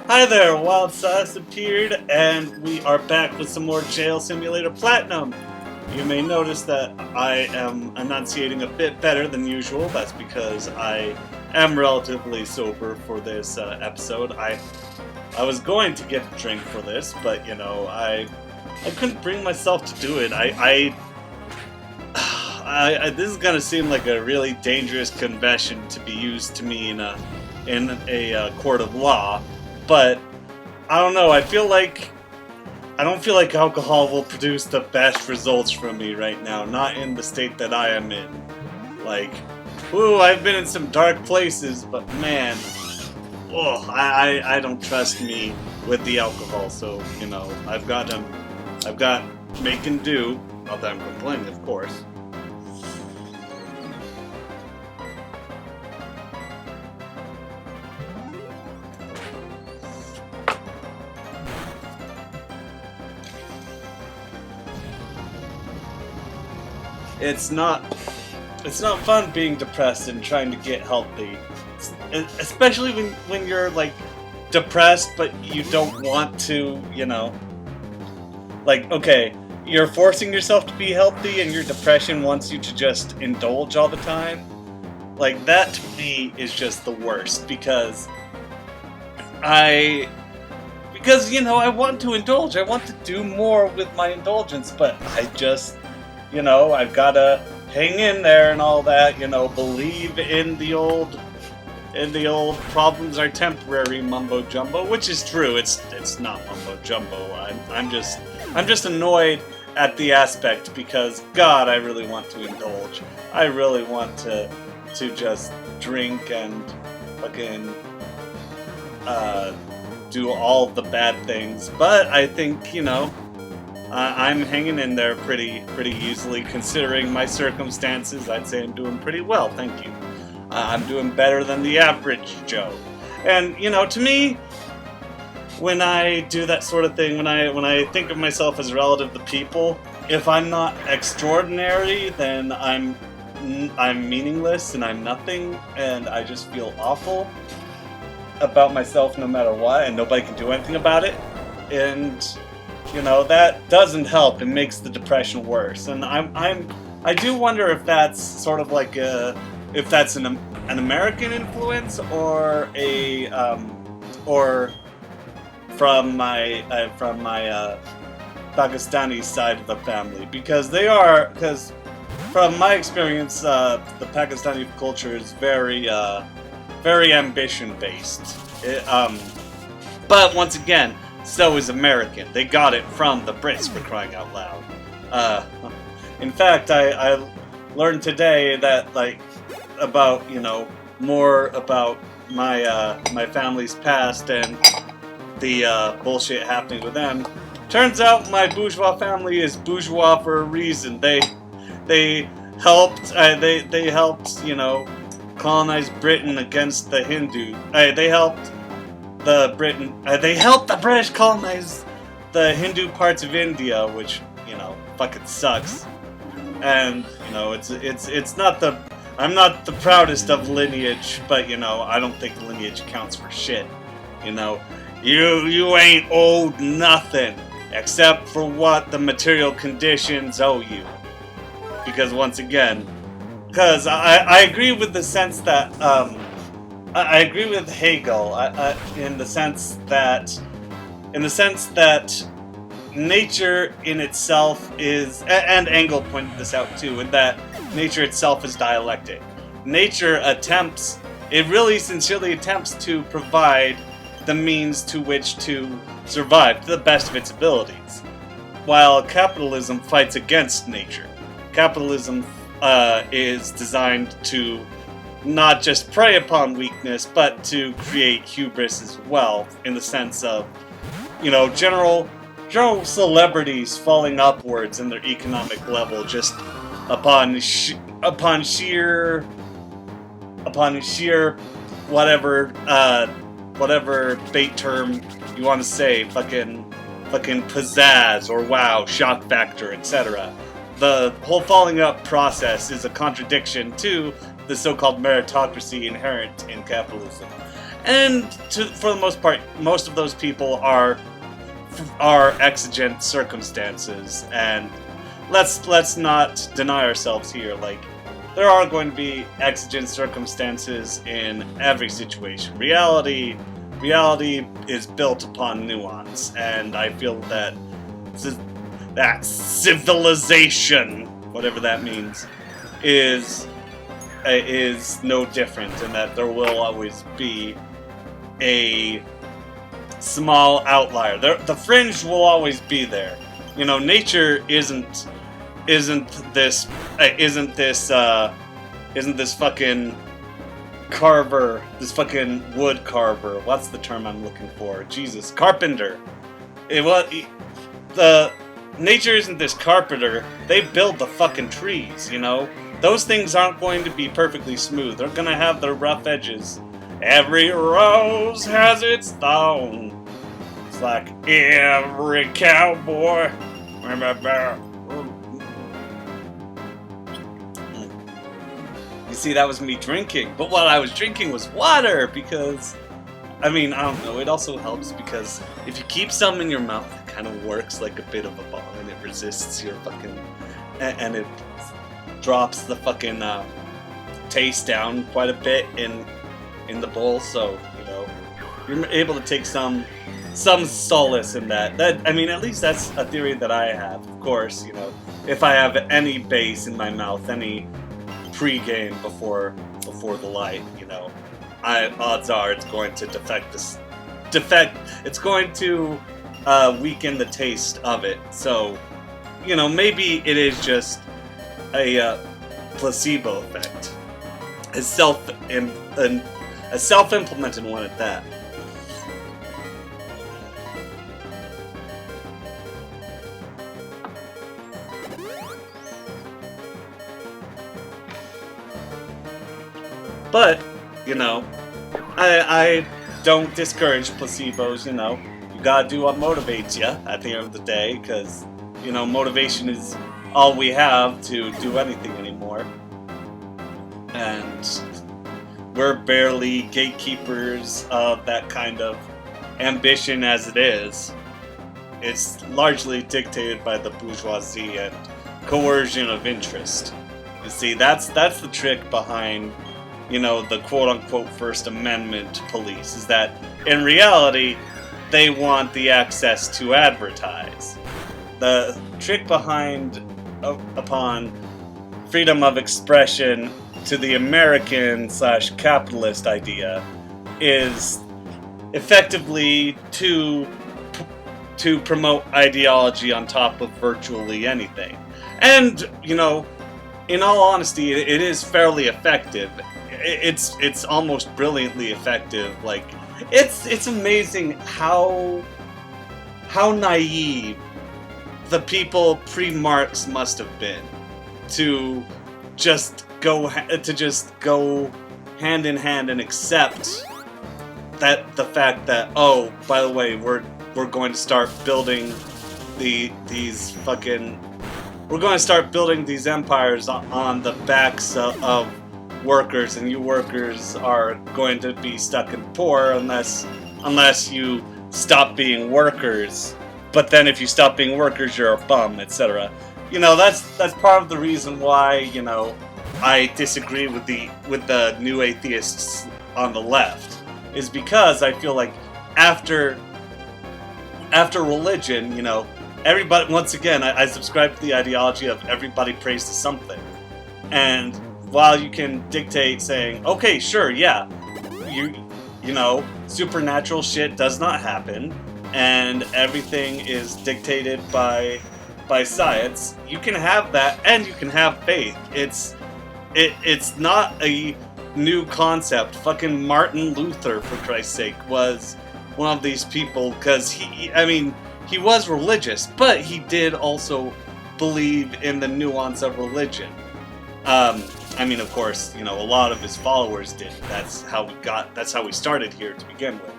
Hi there, Wild Sauce appeared, and we are back with some more Jail Simulator Platinum. You may notice that I am enunciating a bit better than usual. That's because I am relatively sober for this episode. I was going to get a drink for this, but you know, I couldn't bring myself to do it. This is gonna seem like a really dangerous confession to be used to me in a court of law. But I don't know. I don't feel like alcohol will produce the best results for me right now. Not in the state that I am in. Like, ooh, I've been in some dark places, but man, I don't trust me with the alcohol. So you know, I've got make and do. Not that I'm complaining, of course. It's not fun being depressed and trying to get healthy, especially when you're like depressed but you don't want to, you know. Like, okay, you're forcing yourself to be healthy and your depression wants you to just indulge all the time. Like, that to me is just the worst because you know, I want to indulge, I want to do more with my indulgence, but I just, you know, I've gotta hang in there and all that, you know, believe in the old problems are temporary mumbo jumbo, which is true. It's not mumbo jumbo. I'm just annoyed at the aspect because God, I really want to indulge. I really want to just drink and fucking do all the bad things. But I think, you know, I'm hanging in there pretty easily considering my circumstances. I'd say I'm doing pretty well, thank you. I'm doing better than the average Joe. And, you know, to me, when I do that sort of thing, when I think of myself as relative to people, if I'm not extraordinary, then I'm meaningless and I'm nothing, and I just feel awful about myself no matter what, and nobody can do anything about it. And you know, that doesn't help. It makes the depression worse. And I do wonder if that's sort of like if that's an American influence or or from my Pakistani side of the family, because from my experience, the Pakistani culture is very ambition based. But once again, so is American. They got it from the Brits, for crying out loud. In fact, I learned today that, like, about, you know, more about my family's past and the bullshit happening with them. Turns out my bourgeois family is bourgeois for a reason. They helped they helped, you know, colonize Britain against the Hindu. They helped the British colonize the Hindu parts of India, which, you know, fucking sucks. And, you know, it's not I'm not the proudest of lineage, but, you know, I don't think lineage counts for shit. You know, you ain't owed nothing except for what the material conditions owe you. Because once again, I agree with the sense that I agree with Hegel in the sense that nature in itself is, and Engel pointed this out too, in that nature itself is dialectic. Nature really sincerely attempts to provide the means to which to survive to the best of its abilities, while capitalism fights against nature. Capitalism is designed to not just prey upon weakness, but to create hubris as well, in the sense of, you know, general celebrities falling upwards in their economic level just upon sheer whatever bait term you want to say, fucking pizzazz or wow, shock factor, etc. The whole falling up process is a contradiction to the so-called meritocracy inherent in capitalism. And for the most part, most of those people are exigent circumstances, and let's not deny ourselves here. Like, there are going to be exigent circumstances in every situation. Reality is built upon nuance, and I feel that civilization, whatever that means, is no different, and that there will always be a small outlier. The fringe will always be there. You know, nature isn't this fucking carver, this fucking wood carver. What's the term I'm looking for? Jesus, carpenter. The nature isn't this carpenter. They build the fucking trees, you know? Those things aren't going to be perfectly smooth. They're gonna have their rough edges. Every rose has its thorn. It's like every cowboy. You see, that was me drinking. But what I was drinking was water because, I mean, I don't know. It also helps because if you keep some in your mouth, it kind of works like a bit of a ball, and it resists your fucking, and it drops the fucking taste down quite a bit in the bowl. So, you know, you're able to take some solace in that. I mean, at least that's a theory that I have. Of course, you know, if I have any base in my mouth, any pre-game before the light, you know, odds are it's going to it's going to weaken the taste of it. So, you know, maybe it is just a placebo effect, a self-implemented one at that. But, you know, I don't discourage placebos, you know. You gotta do what motivates you at the end of the day, because, you know, motivation is all we have to do anything anymore. And we're barely gatekeepers of that kind of ambition as it is. It's largely dictated by the bourgeoisie and coercion of interest. You see, that's the trick behind, you know, the quote-unquote First Amendment police, is that in reality, they want the access to advertise. The trick upon freedom of expression to the American/capitalist idea is effectively to promote ideology on top of virtually anything. And, you know, in all honesty, it is fairly effective. It's almost brilliantly effective. Like, it's amazing how naive the people pre-Marx must have been to just go hand in hand and accept that the fact that, oh, by the way, we're going to start building these empires on the backs of workers, and you workers are going to be stuck and poor unless you stop being workers. But then if you stop being workers, you're a bum, etc. You know, that's part of the reason why, you know, I disagree with the new atheists on the left, is because I feel like after religion, you know, everybody, once again, I subscribe to the ideology of everybody prays to something. And while you can dictate saying, okay, sure, yeah, you know, supernatural shit does not happen, and everything is dictated by science, you can have that, and you can have faith. It's not a new concept. Fucking Martin Luther, for Christ's sake, was one of these people, because he was religious, but he did also believe in the nuance of religion. I mean, of course, you know, a lot of his followers did. That's how we started here to begin with.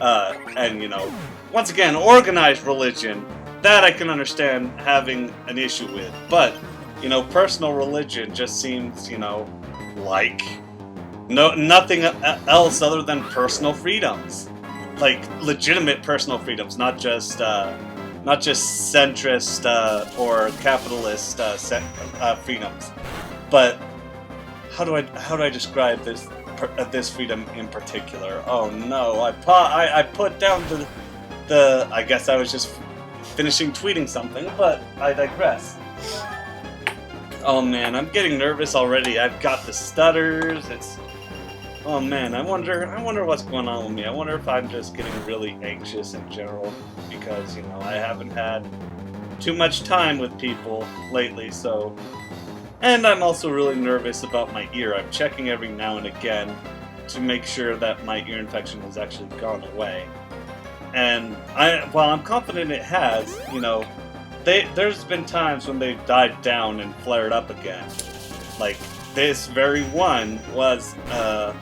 And, you know, once again, organized religion, that I can understand having an issue with. But, you know, personal religion just seems, you know, like nothing else other than personal freedoms, like legitimate personal freedoms, not just centrist or capitalist freedoms. But how do I describe this freedom in particular? Oh no, I put down the I guess I was just finishing tweeting something, but I digress. Oh man, I'm getting nervous already. I've got the stutters. Oh man, I wonder what's going on with me. I wonder if I'm just getting really anxious in general because, you know, I haven't had too much time with people lately, so. And I'm also really nervous about my ear. I'm checking every now and again to make sure that my ear infection has actually gone away. And while I'm confident it has, you know, there's been times when they've died down and flared up again. Like, this very one was an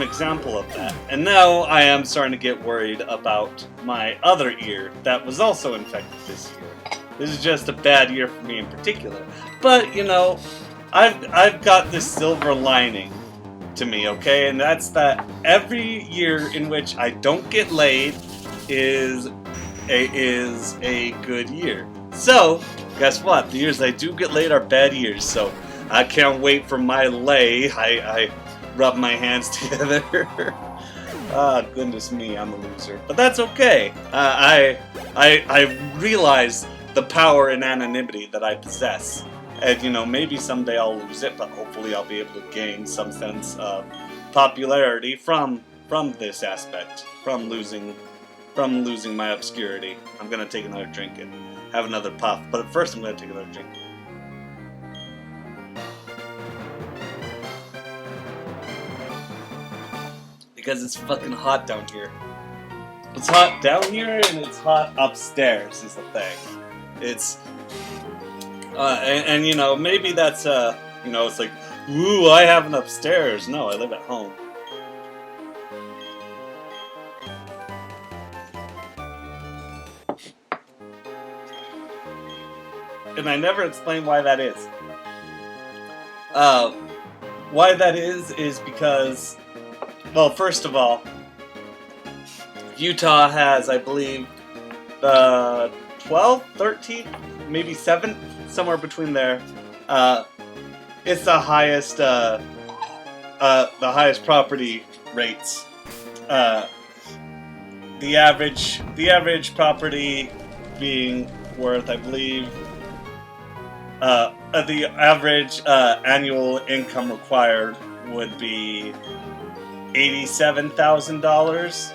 example of that. And now I am starting to get worried about my other ear that was also infected this year. This is just a bad year for me in particular. But, you know, I've got this silver lining to me, okay? And that's that every year in which I don't get laid is a good year. So, guess what? The years I do get laid are bad years, so I can't wait for my lay. I rub my hands together. Ah, goodness me, I'm a loser. But that's okay. I realize the power and anonymity that I possess. And, you know, maybe someday I'll lose it, but hopefully I'll be able to gain some sense of popularity from this aspect, from losing my obscurity. I'm gonna take another drink and have another puff, but first I'm gonna take another drink. Because it's fucking hot down here. It's hot down here and it's hot upstairs is the thing. It's and you know, maybe that's you know, it's like, ooh, I have an upstairs. No, I live at home. And I never explain why that is. Why that is because, well, first of all, Utah has, I believe, the 12th, 13th, maybe 7th, somewhere between there. It's the highest property rates. The average property being worth, I believe, the average annual income required would be $87,000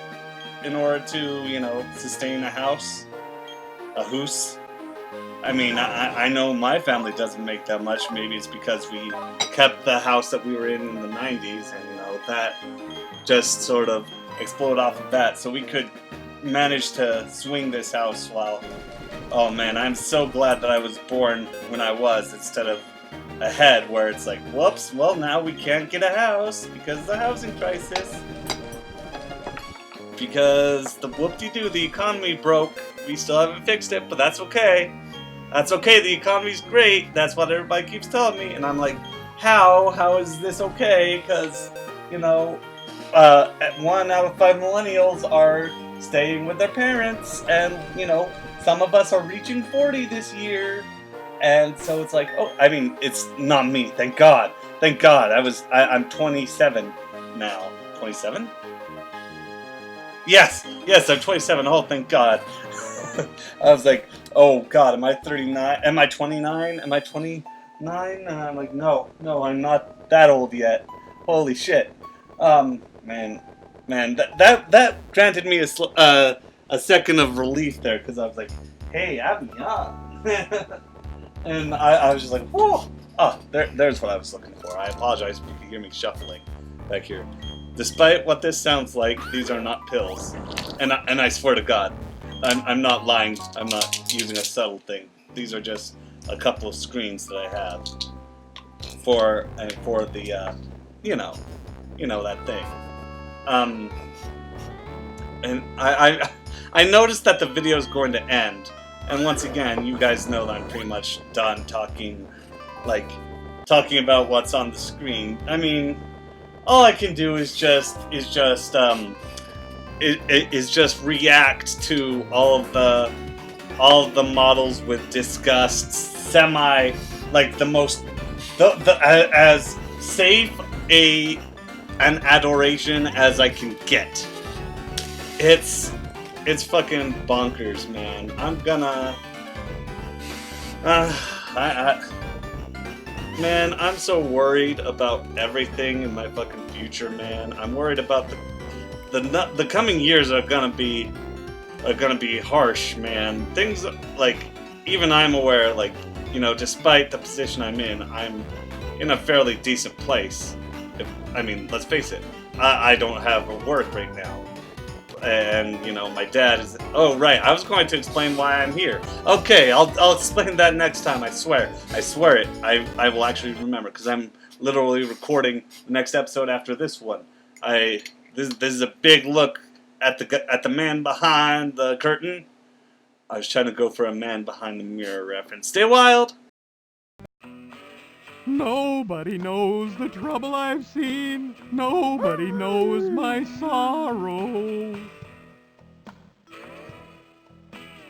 in order to, you know, sustain a house, a house. I mean, I know my family doesn't make that much. Maybe it's because we kept the house that we were in the 90s, and, you know, that just sort of exploded off of that. So we could manage to swing this house while... Oh man, I'm so glad that I was born when I was, instead of ahead, where it's like, whoops, well now we can't get a house because of the housing crisis. Because the whoop-de-doo, the economy broke. We still haven't fixed it, but that's okay. That's okay, the economy's great. That's what everybody keeps telling me. And I'm like, how? How is this okay? Because, you know, 1 out of 5 millennials are staying with their parents, and, you know, some of us are reaching 40 this year, and so it's like, oh, I mean, it's not me, thank God. Thank God, I'm 27 now. 27? Yes, I'm 27, oh, thank God. I was like, oh God, am I 39? Am I 29? Am I 29? And I'm like, no, I'm not that old yet. Holy shit. Man, that granted me a second of relief there, because I was like, hey, I'm young. And I was just like, whoa. Oh, there's what I was looking for. I apologize if you can hear me shuffling back here. Despite what this sounds like, these are not pills. And I swear to God, I'm not lying. I'm not using a subtle thing. These are just a couple of screens that I have for the, you know that thing. And I noticed that the video is going to end, and once again, you guys know that I'm pretty much done talking, like, talking about what's on the screen. I mean, all I can do is just react to all of the models with disgust, like the most as safe an adoration as I can get. It's fucking bonkers, man. I'm gonna man, I'm so worried about everything in my fucking future, man. I'm worried about the coming years are gonna be harsh, man. Things like, even I'm aware, like, you know, despite the position I'm in a fairly decent place. I mean, let's face it, I don't have work right now. And, you know, my dad is... Oh, right, I was going to explain why I'm here. Okay, I'll explain that next time, I swear. I swear it. I will actually remember, because I'm literally recording the next episode after this one. This is a big look at the man behind the curtain. I was trying to go for a man behind the mirror reference. Stay wild! Nobody knows the trouble I've seen. Nobody knows my sorrow.